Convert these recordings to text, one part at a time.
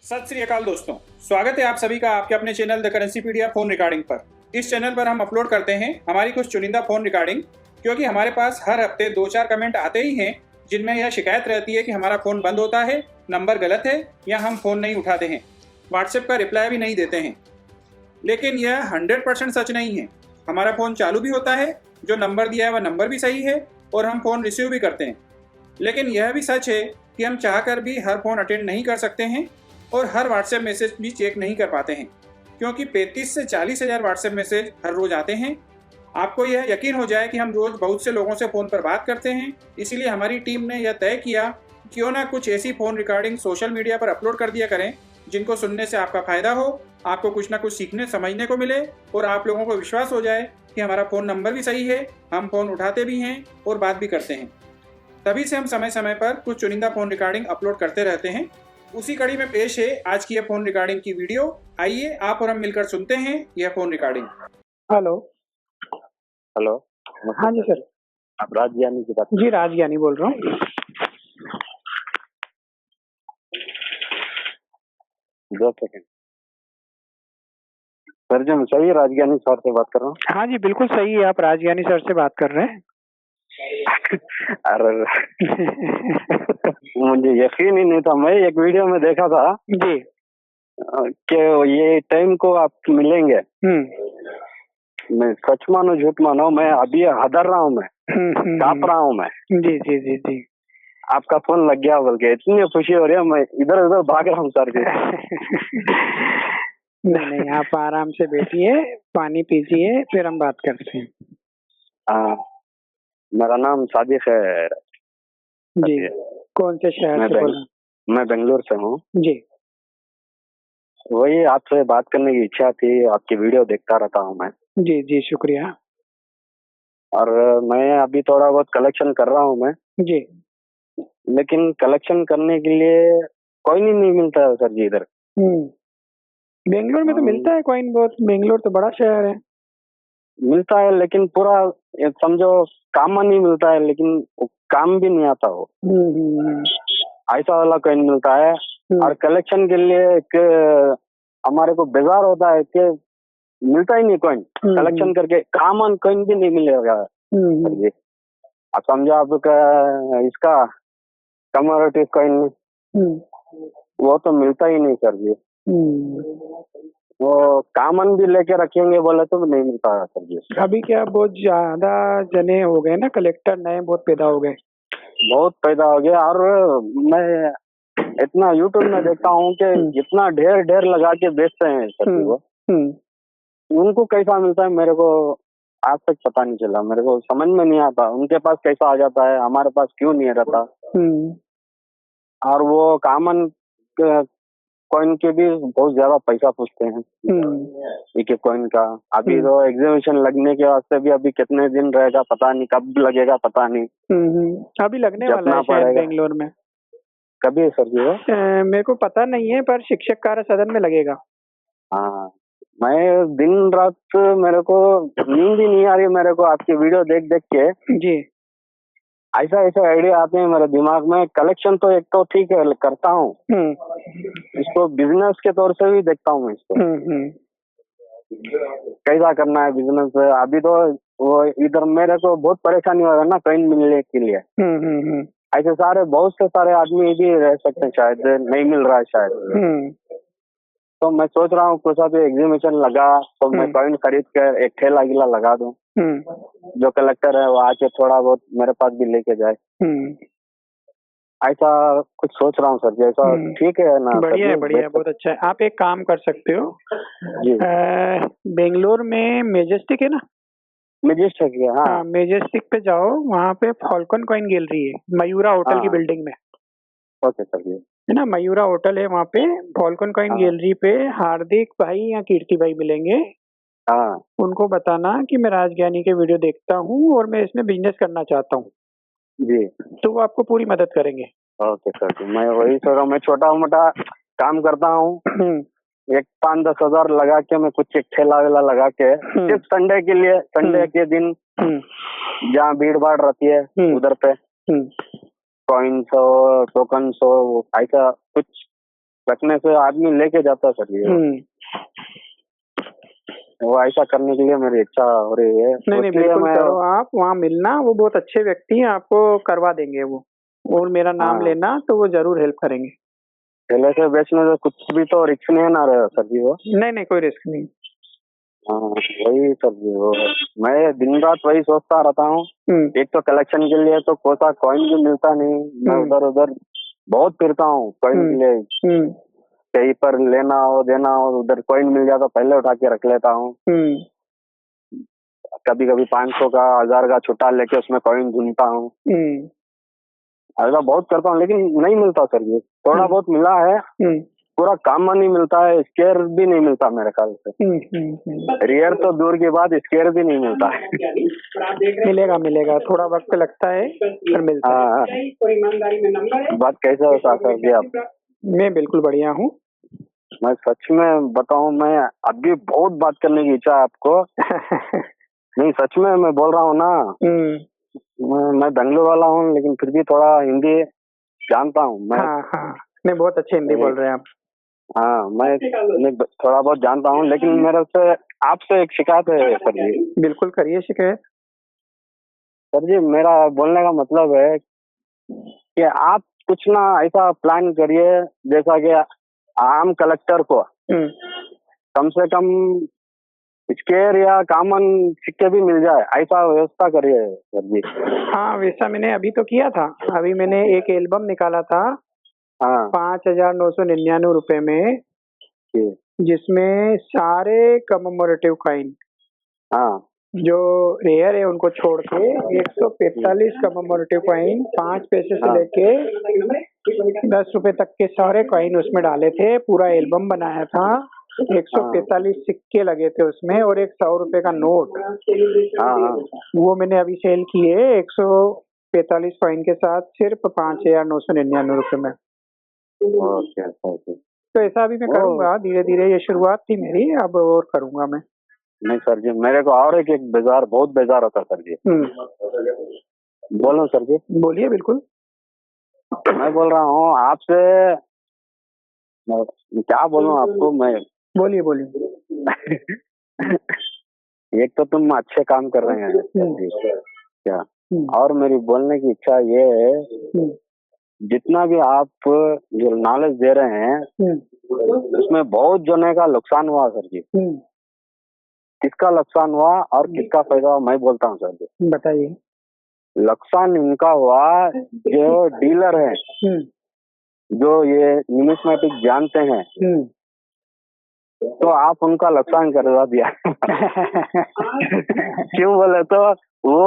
सत श्री अकाल दोस्तों, स्वागत है आप सभी का आपके अपने channel the Currencypedia phone recording पर। इस चैनल पर हम अपलोड करते हैं हमारी कुछ चुनिंदा फोन रिकॉर्डिंग, क्योंकि हमारे पास हर हफ्ते 2-4 कमेंट आते ही हैं जिनमें यह शिकायत रहती है कि हमारा फ़ोन बंद होता है, नंबर गलत है या हम फ़ोन नहीं उठाते हैं, व्हाट्सएप का रिप्लाई भी नहीं देते हैं। लेकिन यह 100% सच नहीं है। हमारा फ़ोन चालू भी होता है, जो नंबर दिया है वह नंबर भी सही है और हम फ़ोन रिसीव भी करते हैं। लेकिन यह भी सच है कि हम चाहकर भी हर फ़ोन अटेंड नहीं कर सकते हैं और हर व्हाट्सएप मैसेज भी चेक नहीं कर पाते हैं, क्योंकि 35 से 40 हज़ार व्हाट्सएप मैसेज हर रोज़ आते हैं। आपको यह यकीन हो जाए कि हम रोज़ बहुत से लोगों से फ़ोन पर बात करते हैं, इसीलिए हमारी टीम ने यह तय किया क्यों ना कुछ ऐसी फ़ोन रिकॉर्डिंग सोशल मीडिया पर अपलोड कर दिया करें जिनको सुनने से आपका फ़ायदा हो, आपको कुछ ना कुछ सीखने समझने को मिले और आप लोगों को विश्वास हो जाए कि हमारा फ़ोन नंबर भी सही है, हम फ़ोन उठाते भी हैं और बात भी करते हैं। तभी से हम समय समय पर कुछ चुनिंदा फ़ोन रिकॉर्डिंग अपलोड करते रहते हैं। उसी कड़ी में पेश है आज की यह फ़ोन रिकॉर्डिंग की वीडियो। आइए आप और हम मिलकर सुनते हैं यह फ़ोन रिकॉर्डिंग। हेलो। हेलो। हाँ जी सर। आप राज ज्ञानी की बात? जी राज ज्ञानी बोल रहा हूँ। 2 सेकंड सर जी, मैं सही राज ज्ञानी सर से बात कर रहा हूँ? हाँ जी बिल्कुल सही है, आप राज ज्ञानी सर से बात कर रहे हैं। अरे मुझे यकीन ही नहीं था। मैं एक वीडियो में देखा था जी कि ये टाइम को आप मिलेंगे। मैं सच मानो झूठ मानो, मैं अभी हदर रहा हूँ, मैं कांप रहा हूँ मैं। जी जी जी जी आपका फोन लग गया बोल के इतनी खुशी हो रही है, मैं इधर उधर भाग रहा हूँ सर जी। नहीं नहीं, आप आराम से बैठिए, पानी पीजिए, फिर हम बात करते हैं। हाँ, मेरा नाम सादिक है जी, कौन से शहर से बोल? मैं बेंगलोर से हूँ जी। वही आपसे बात करने की इच्छा थी, आपकी वीडियो देखता रहता हूँ मैं। जी जी शुक्रिया। और मैं अभी थोड़ा बहुत कलेक्शन कर रहा हूँ मैं जी। लेकिन कलेक्शन करने के लिए कॉइन ही नहीं मिलता है सर जी इधर। बेंगलोर में तो मिलता है कॉइन बहुत, बेंगलोर तो बड़ा शहर है। मिलता है लेकिन पूरा समझो काम नहीं मिलता है, लेकिन काम भी नहीं आता हो। ऐसा वाला कॉइन मिलता है। और कलेक्शन के लिए एक हमारे को बेजार होता है कि मिलता ही नहीं कॉइन। कलेक्शन करके कॉमन कॉइन भी नहीं मिलेगा सर जी। आप समझो, आपका इसका कमोडिटी कॉइन वो तो मिलता ही नहीं सर जी। वो कॉमन भी लेके रखेंगे बोले तो नहीं मिलता है सर जी। अभी क्या बहुत ज्यादा जने हो गए ना, कलेक्टर नए बहुत पैदा हो गए। बहुत पैदा हो गया। और मैं इतना यूट्यूब में देखता हूँ कि इतना ढेर ढेर लगा के बेचते हैं सर जी वो। उनको कैसा मिलता है मेरे को आज तक पता नहीं चला, मेरे को समझ में नहीं आता। उनके पास कैसा आ जाता है, हमारे पास क्यों नहीं रहता। और वो कॉमन कॉइन के भी बहुत ज्यादा पैसा पूछते हैं एक एक कॉइन का। अभी तो एग्जीबिशन लगने के वास्ते भी अभी कितने दिन रहेगा पता नहीं, कब लगेगा पता नहीं। अभी लगने वाला है शायद बेंगलोर में। कभी है सर जी वो? मेरे को पता नहीं है, पर शिक्षक कार्य सदन में लगेगा। हाँ, मैं दिन रात मेरे को नींद ही नहीं आ रही मेरे को आपकी वीडियो देख देख के। जी। ऐसा ऐसा आइडिया आते हैं मेरे दिमाग में। कलेक्शन तो एक तो ठीक है करता हूँ, इसको बिजनेस के तौर से भी देखता हूँ इसको। कैसा करना है बिजनेस। अभी तो वो इधर मेरे को बहुत परेशानी हो रहा है ना कॉइन मिलने के लिए। ऐसे सारे बहुत से सारे आदमी भी रह सकते हैं, शायद नहीं मिल रहा है शायद। तो मैं सोच रहा हूँ कुछ अभी एग्जीबिशन लगा तो मैं कॉइन खरीद कर एक ठेला गिला लगा दूं। जो कलेक्टर है वो आके थोड़ा बहुत मेरे पास भी लेके जाए। ऐसा कुछ सोच रहा हूँ सर जी। ऐसा ठीक है ना? बढ़िया है, बढ़िया है, बहुत अच्छा है। आप एक काम कर सकते हो, बेंगलोर में मेजेस्टिक है ना? मेजेस्टिक है, हाँ। मेजेस्टिक पे जाओ, वहाँ पे फॉल्कन कॉइन गैलरी है, मयूरा होटल की बिल्डिंग में। ओके सर जी। है ना, मयूरा होटल है, वहाँ पे फॉल्कन कॉइन गैलरी पे हार्दिक भाई या कीर्ति भाई मिलेंगे। हाँ, उनको बताना कि मैं राज ज्ञानी के वीडियो देखता हूँ और मैं इसमें बिजनेस करना चाहता हूँ जी, तो वो आपको पूरी मदद करेंगे। ओके सर जी। मैं वही सोच रहा हूँ, मैं छोटा मोटा काम करता हूँ। एक 5-10 हजार लगा के मैं कुछ एक ठेला वेला लगा के सिर्फ संडे के लिए, संडे के दिन जहाँ भीड़ भाड़ रहती है उधर पे कॉइन्स हो, टोकन्स हो, ऐसा कुछ रखने से आदमी लेके जाता है सर जी। वो ऐसा करने के लिए मेरी इच्छा हो रही है। नहीं बिल्कुल करो, आप वहाँ मिलना, वो बहुत अच्छे व्यक्ति हैं, आपको करवा देंगे वो, और मेरा नाम लेना तो वो जरूर हेल्प करेंगे। पहले से बेचने से कुछ भी तो रिस्क नहीं है ना सर जी वो? नहीं कोई रिस्क नहीं। हाँ वही सर जी, वो मैं दिन रात वही सोचता रहता हूँ। एक तो कलेक्शन के लिए तो कोसा कॉइन भी मिलता नहीं, मैं उधर उधर बहुत फिरता हूँ कॉइन के लिए, कहीं पर लेना हो देना हो, उधर कॉइन मिल जाता पहले उठा के रख लेता हूँ। कभी कभी 500 का 1000 का छुट्टा लेके उसमें कॉइन ढूंढता हूँ, ऐसा बहुत करता हूँ, लेकिन नहीं मिलता सर जी। थोड़ा बहुत मिला है, पूरा काम नहीं मिलता है, स्केयर भी नहीं मिलता मेरे ख्याल से। रियर तो दूर की बात, स्केयर भी नहीं मिलता है। मिलेगा थोड़ा वक्त लगता है पर मिलता है। बात कैसे होता सर जी आप? मैं बिल्कुल बढ़िया हूँ। मैं सच में बताऊं, मैं अभी बहुत बात करने की इच्छा है आपको। नहीं सच में मैं बोल रहा हूँ ना, मैं बेंगलुरु वाला हूँ, लेकिन फिर भी थोड़ा हिंदी जानता हूँ मैं। नहीं बहुत अच्छे हिंदी बोल रहे हैं आप। हाँ मैं थोड़ा बहुत जानता हूँ, लेकिन मेरे से आपसे एक शिकायत है सर जी। बिल्कुल करिए शिकायत। सर जी मेरा बोलने का मतलब है कि आप कुछ ना ऐसा प्लान करिए, जैसा कि आम कलेक्टर को कम से कम स्केयर या कॉमन सिक्के भी मिल जाए, ऐसा व्यवस्था करिए सर जी। हाँ वैसा मैंने अभी तो किया था, अभी मैंने एक एल्बम निकाला था 5,999 रुपए में, जिसमें सारे कमेमोरेटिव कॉइन जो रेयर है उनको छोड़ के 145 कमेमोरेटिव कॉइन 5 पैसे से लेके 10 रुपए तक के सारे कॉइन उसमें डाले थे। पूरा एल्बम बनाया था, 145 सिक्के लगे थे उसमें, और एक 100 रुपए का नोट। वो मैंने अभी सेल किए 145 कॉइन के साथ सिर्फ 5,999 रुपए में। तो ऐसा अभी मैं करूंगा धीरे धीरे, ये शुरुआत थी मेरी, अब और करूंगा मैं। नहीं सर जी, मेरे को और एक बेजार, बहुत बेजार होता सर जी। बोलो सर जी। बोलिए बिल्कुल। मैं बोल रहा हूँ आपसे, क्या बोलूं आपको मैं? बोलिए। एक तो तुम अच्छे काम कर रहे हैं क्या, और मेरी बोलने की इच्छा ये है, जितना भी आप जो नॉलेज दे रहे हैं उसमें बहुत जने का नुकसान हुआ सर जी। किसका नुकसान हुआ और किसका फायदा हुआ, मैं बोलता हूँ सर जी। बताइए। नुकसान इनका हुआ जो डीलर है, जो ये न्यूमिस्मेटिक जानते हैं, तो आप उनका नुकसान करवा दिया। क्यों बोले तो वो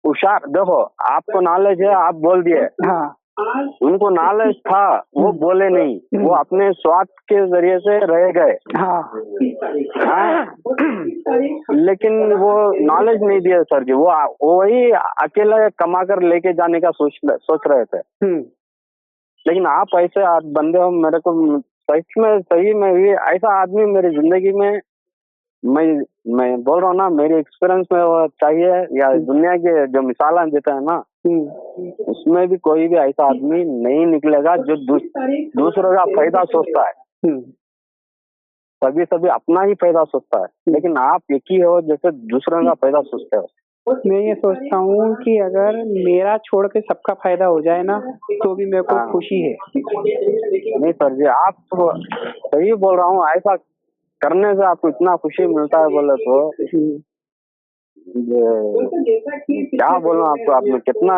होशियार, देखो आपको नॉलेज है, आप बोल दिए। उनको नॉलेज था, वो बोले नहीं, वो अपने स्वार्थ के जरिए से रह गए। लेकिन वो नॉलेज नहीं दिया सर जी, वो वही अकेला कमा कर लेके जाने का सोच रहे थे। लेकिन आप ऐसे बंदे हो, मेरे को सही में भी ऐसा आदमी मेरी जिंदगी में, मैं बोल रहा हूँ ना, मेरे एक्सपीरियंस में वो चाहिए, या दुनिया के जो मिसाल देते हैं ना, उसमें भी कोई भी ऐसा आदमी नहीं निकलेगा जो दूसरों का फायदा सोचता है। सभी अपना ही फायदा सोचता है, लेकिन आप एक ही हो जैसे दूसरों का फायदा सोचते हो। मैं ये सोचता हूँ कि अगर मेरा छोड़ के सबका फायदा हो जाए ना, तो भी मेरे को खुशी है। नहीं सर जी, आप तो सही बोल रहा हूँ, ऐसा करने से आपको इतना खुशी मिलता है बोले तो क्या बोलूं आपको, आपने कितना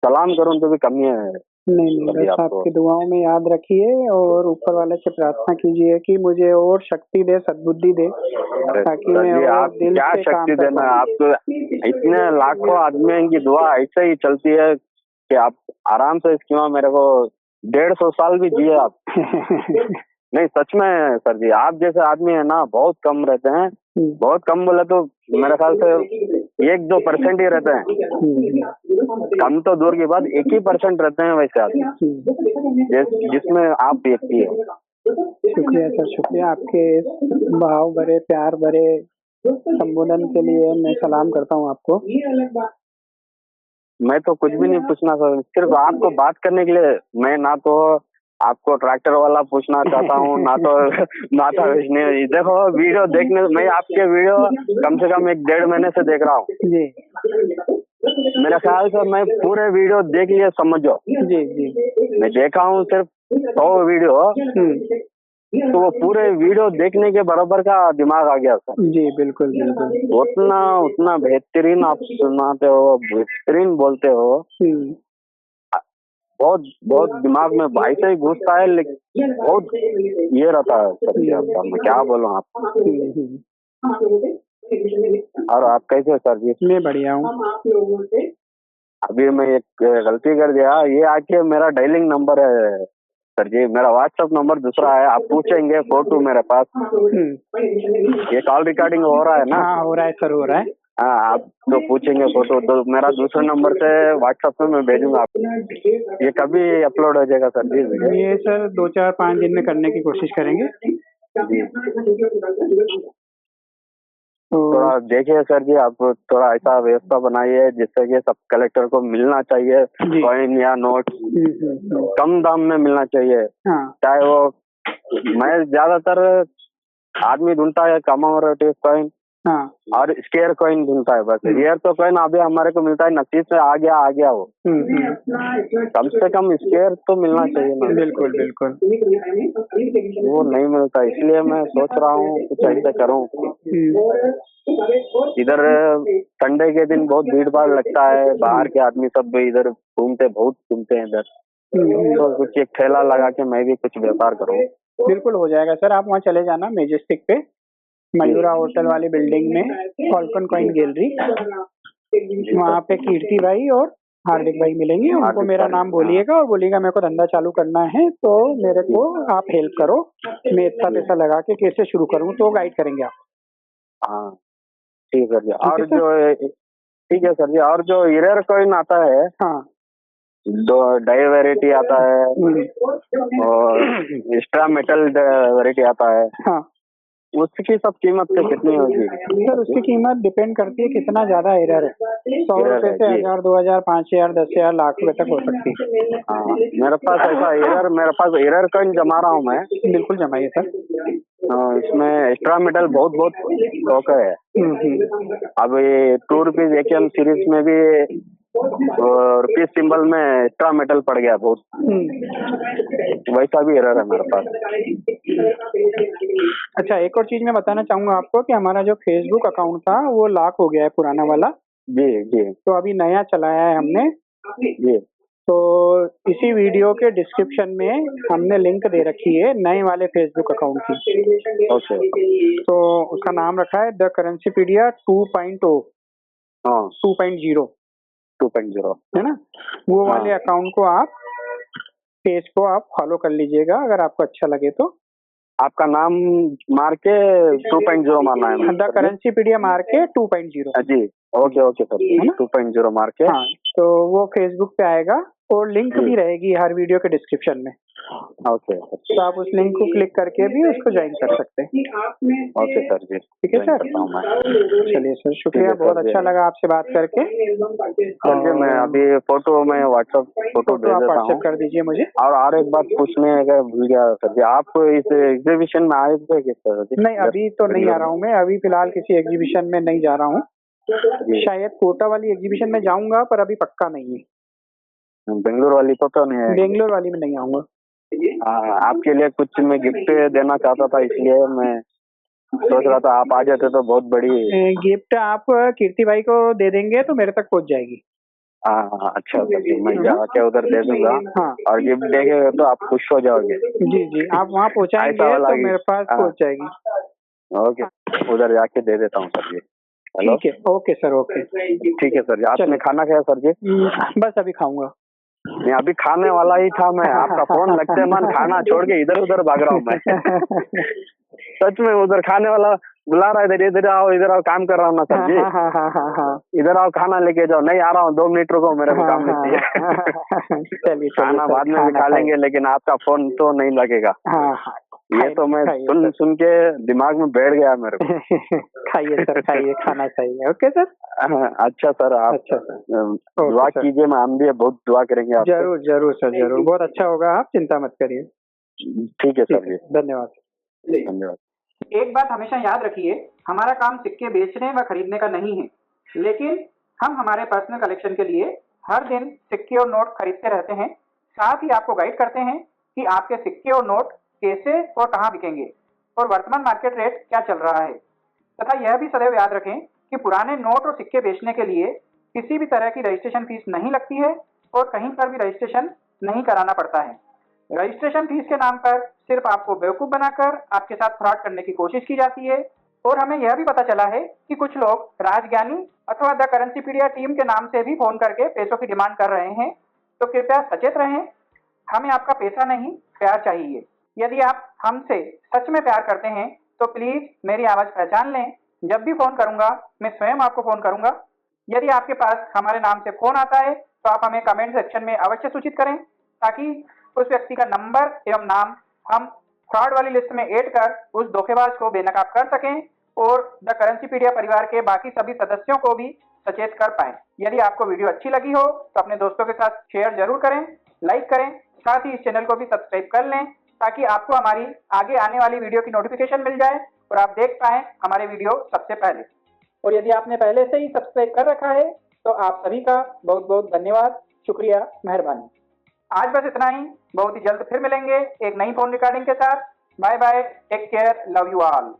सलाम करूं तो भी कमी है। नहीं बस आपकी दुआओं में याद रखिए, और ऊपर वाले से प्रार्थना कीजिए कि मुझे और शक्ति दे, सद्बुद्धि दे, ताकि मैं और दिल क्या से शक्ति देना है आपको? इतने लाखों आदमियों की दुआ ऐसे ही चलती है कि आप आराम से, क्यों मेरे को 150 साल भी जिए आप। नहीं सच में सर जी, आप जैसे आदमी है ना बहुत कम रहते हैं, बहुत कम बोले तो मेरे ख्याल से 1-2% ही रहते हैं, कम तो दूर की बात 1% रहते हैं वैसे आदमी, जिसमें आप व्यक्ति हो। शुक्रिया सर, शुक्रिया आपके भाव भरे प्यार भरे संबोधन के लिए। मैं सलाम करता हूँ आपको। मैं तो कुछ भी नहीं पूछना सर, सिर्फ आपको बात करने के लिए, मैं ना तो आपको ट्रैक्टर वाला पूछना चाहता हूँ ना तो नाथा बेचने। देखो वीडियो देखने, मैं आपके वीडियो कम से कम 1-1.5 महीने से देख रहा हूँ जी मेरे ख्याल से मैं पूरे वीडियो देख लिए समझो। जी जी मैं देखा हूँ सिर्फ 100 वीडियो, तो वो पूरे वीडियो देखने के बराबर का दिमाग आ गया सर। जी बिल्कुल बिल्कुल। उतना बेहतरीन आप सुनाते हो, बेहतरीन बोलते हो, बहुत बहुत दिमाग में ऐसे ही घुसता है, लेकिन बहुत ये रहता है सर जी आपका, मैं क्या बोलूं आप। और आप कैसे हो सर जी? मैं बढ़िया हूँ। अभी मैं एक गलती कर दिया, ये आके मेरा डायलिंग नंबर है सर जी, मेरा व्हाट्सएप नंबर दूसरा है। आप पूछेंगे फोटो मेरे पास, ये कॉल रिकॉर्डिंग हो रहा है ना? हाँ हो रहा है सर, हो रहा है। हाँ, आप तो पूछेंगे फोटो, तो मेरा दूसरे नंबर से व्हाट्सएप पे मैं भेजूंगा आपको। ये कभी अपलोड हो जाएगा सर जी वीडियो? ये सर 2-4-5 दिन में करने की कोशिश करेंगे जी। थोड़ा देखिए सर जी, आप थोड़ा ऐसा व्यवस्था बनाइए जिससे कि सब कलेक्टर को मिलना चाहिए, कॉइन या नोट कम दाम में मिलना चाहिए। चाहे वो, मैं ज्यादातर आदमी ढूंढता है कमोमोरेटिव कॉइन और स्केयर कॉइन ढूंढता है बस। रियर तो कॉइन अभी हमारे को मिलता है, नसीब से आ गया वो। कम से कम स्केयर तो मिलना चाहिए ना। बिल्कुल बिल्कुल, वो नहीं मिलता, इसलिए मैं सोच रहा हूँ कुछ ऐसे करूँ। इधर संडे के दिन बहुत भीड़ भाड़ लगता है, बाहर के आदमी सब इधर बहुत घूमते हैं इधर, तो कुछ एक ठेला लगा के मैं भी कुछ व्यापार करूँ। बिल्कुल हो जाएगा सर, आप वहाँ चले जाना मेजेस्टिक पे, मयूरा होटल वाली बिल्डिंग में, फॉल्कन कॉइन गैलरी, वहाँ पे कीर्ति भाई और हार्दिक भाई मिलेंगे। उनको मेरा नाम बोलिएगा और बोलिएगा मेरे को धंधा चालू करना है, तो मेरे को आप हेल्प करो, मैं इतना पैसा लगा के कैसे शुरू करूँ, तो गाइड करेंगे आप। हाँ ठीक है सर जी। और जो ठीक है सर जी, और जो इरेर कॉइन आता है, हाँ, दो डाई वेराइटी आता है और एक्स्ट्रा मेटल वेराइटी आता है, हाँ, उसकी सब कीमत से कितनी होगी सर? उसकी कीमत डिपेंड करती है कितना ज्यादा एरर है। 100 रुपए से 1000, 2000, 5000, 10,000, लाख रुपए तक हो सकती है। हाँ, मेरे पास एरर कॉइन जमा रहा हूँ मैं। बिल्कुल जमाइए सर। इसमें एक्स्ट्रा मेटल बहुत स्टॉक है। अब ये 2 रुपीज AKM सीरीज में भी रुपीज सिंबल में एक्स्ट्रा मेटल पड़ गया बहुत, वैसा भी एरर है मेरे पास। अच्छा, एक और चीज मैं बताना चाहूंगा आपको कि हमारा जो फेसबुक अकाउंट था वो लॉक हो गया है, पुराना वाला। जी। तो अभी नया चलाया है हमने जी। तो इसी वीडियो के डिस्क्रिप्शन में हमने लिंक दे रखी है नए वाले फेसबुक अकाउंट की। ओके। तो उसका नाम रखा है द करेंसीपीडिया 2.0, 2.0 है ना। वो वाले अकाउंट को आप, पेज को आप फॉलो कर लीजिएगा अगर आपको अच्छा लगे तो। आपका नाम मार के 2.0 मारना है, द करेंसीपीडिया मार के 2.0। जी ओके सर, 2.0 मार के। हाँ, तो वो फेसबुक पे आएगा और लिंक भी रहेगी हर वीडियो के डिस्क्रिप्शन में। ओके, तो आप उस लिंक को क्लिक करके भी उसको ज्वाइन कर सकते हैं। ओके सर जी, ठीक है सर। चलिए सर, शुक्रिया, बहुत अच्छा लगा आपसे बात करके। सर जी मैं अभी फोटो में व्हाट्सएप फोटो भेज देता हूँ, कर दीजिए मुझे। और एक बात पूछने का भूल गया सर जी, आप इस एग्जीबिशन में आए थे क्या सर जी? नहीं, अभी तो नहीं आ रहा हूँ मैं, अभी फिलहाल किसी एग्जीबिशन में नहीं जा रहा हूँ। शायद कोटा वाली एग्जीबिशन में जाऊंगा, पर अभी पक्का नहीं है। बेंगलोर वाली तो नहीं है? बेंगलोर वाली में नहीं आऊंगा। आपके लिए कुछ मैं गिफ्ट देना चाहता था, इसलिए मैं सोच रहा था आप आ जाते तो बहुत बड़ी गिफ्ट आप कीर्ति भाई को दे देंगे तो मेरे तक पहुंच जाएगी। अच्छा सर जी, मैं जाके उधर दे दूंगा। हाँ, और गिफ्ट देंगे तो आप खुश हो जाओगे। जी, आप वहाँ पहुँचाएंगे तो मेरे पास पहुँच जाएगी। ओके, उधर जाके दे देता हूँ सर जी। ठीक है, ओके सर, ओके ठीक है सर जी। आपने खाना खाया सर जी? बस अभी खाऊंगा। नहीं, अभी खाने वाला ही था मैं, आपका फोन लगते मन खाना छोड़ के इधर उधर भाग रहा हूँ मैं। सच में उधर खाने वाला बुला रहा है, इधर आओ काम कर रहा हूँ ना सर जी। इधर आओ, खाना लेके जाओ। नहीं आ रहा हूँ, 2 मिनट रुको, मेरे को काम नहीं है। चलिए, खाना बाद में भी खा लेंगे, लेकिन आपका फोन तो नहीं लगेगा। ये तो मैं सुन सुन के दिमाग में बैठ गया मेरे को। खाइए सर, खाइए, खाना चाहिए। Okay sir. अच्छा सर, आप अच्छा सर, दुआ कीजिए, मैं हम भी बहुत दुआ करेंगे आप। जरूर जरूर सर, जरूर, बहुत अच्छा होगा, आप चिंता मत करिए। ठीक है सर जी, धन्यवाद। धन्यवाद। एक बात हमेशा याद रखिए, हमारा काम सिक्के बेचने व खरीदने का नहीं है, लेकिन हम हमारे पर्सनल कलेक्शन के लिए हर दिन सिक्के और नोट खरीदते रहते हैं। साथ ही आपको गाइड करते हैं कि आपके सिक्के और नोट कैसे और कहाँ बिकेंगे और वर्तमान मार्केट रेट क्या चल रहा है। तथा यह भी सदैव याद रखें कि पुराने नोट और सिक्के बेचने के लिए किसी भी तरह की रजिस्ट्रेशन फीस नहीं लगती है और कहीं पर भी रजिस्ट्रेशन नहीं कराना पड़ता है। रजिस्ट्रेशन फीस के नाम पर सिर्फ आपको बेवकूफ़ बनाकर आपके साथ फ्रॉड करने की कोशिश की जाती है। और हमें यह भी पता चला है कि कुछ लोग राजज्ञानी अथवा द करेंसीपीडिया टीम के नाम से भी फोन करके पैसों की डिमांड कर रहे हैं। तो कृपया सचेत रहें, हमें आपका पैसा नहीं, प्यार चाहिए। यदि आप हमसे सच में प्यार करते हैं तो प्लीज मेरी आवाज़ पहचान लें। जब भी फोन करूंगा मैं स्वयं आपको फोन करूंगा। यदि आपके पास हमारे नाम से फोन आता है तो आप हमें कमेंट सेक्शन में अवश्य सूचित करें, ताकि उस व्यक्ति का नंबर एवं नाम हम फ्रॉड वाली लिस्ट में ऐड कर उस धोखेबाज को बेनकाब कर सकें और द करेंसीपीडिया परिवार के बाकी सभी सदस्यों को भी सचेत कर पाएं। यदि आपको वीडियो अच्छी लगी हो तो अपने दोस्तों के साथ शेयर जरूर करें, लाइक करें, साथ ही इस चैनल को भी सब्सक्राइब कर लें, ताकि आपको हमारी आगे आने वाली वीडियो की नोटिफिकेशन मिल जाए और आप देख पाएं हमारे वीडियो सबसे पहले। और यदि आपने पहले से ही सब्सक्राइब कर रखा है तो आप सभी का बहुत बहुत धन्यवाद, शुक्रिया, मेहरबानी। आज बस इतना ही, बहुत ही जल्द फिर मिलेंगे एक नई फोन रिकॉर्डिंग के साथ। Bye bye, take care, love you all.